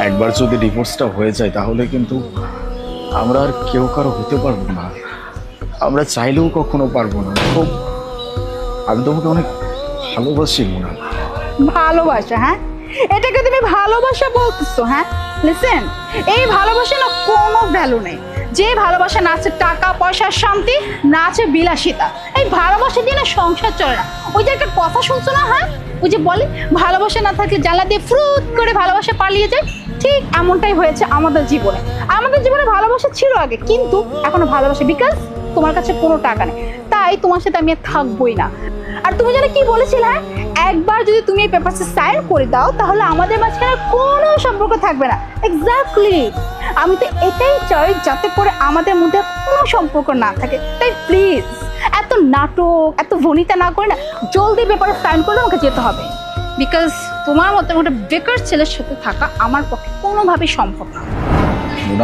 একবার যদি ডিভোর্সটা হয়ে যায় তাহলে কিন্তু আমরা আর কেউ কারো হতে পারবো না, আমরা চাইলেও কখনো পারবো না। তো আমি তোমাকে অনেক ভালোবাসি মোনা। ভালোবাসা? হ্যাঁ, এটাকে তুমি ভালোবাসা বলতেছো? হ্যাঁ, লিসেন, এই ভালোবাসা না কোনো ভ্যালু নেই। যে ভালোবাসা না আছে টাকা পয়সা শান্তি, না আছে বিলাসিতা, এই ভালোবাসা দিয়ে না সংসার চলে না। ওই যে একটা কথা শুনছো না, হ্যাঁ, ওই যে বলে ভালোবাসা না থাকলে জানলা দিয়ে ফ্রুত করে ভালোবাসা পালিয়ে যায়। ঠিক এমনটাই হয়েছে আমাদের জীবনে। আমাদের জীবনে ভালোবাসা ছিল আগে, কিন্তু এখনো ভালোবাসা, বিকজ তোমার কাছে কোনো টাকা নেই, তাই তোমার সাথে আমি আর থাকবোই না। আর তুমি জানো কি বলেছিলে? হ্যাঁ, একবার যদি তুমি এই পেপারসে সাইন করে দাও তাহলে আমাদের মাঝখানে কোনো সম্পর্ক থাকবে না। এক্স্যাক্টলি, আমি তো এটাই চাই, যাতে করে আমাদের মধ্যে কোনো সম্পর্ক না থাকে। তাই প্লিজ এত নাটক এত ভনিতা না করে না, জলদি পেপারে সাইন করে আমাকে যেতে হবে। বিকজ তোমার মতো একটা বেকার ছেলের সাথে থাকা আমার পক্ষে কোনোভাবেই সম্ভব না। মোনা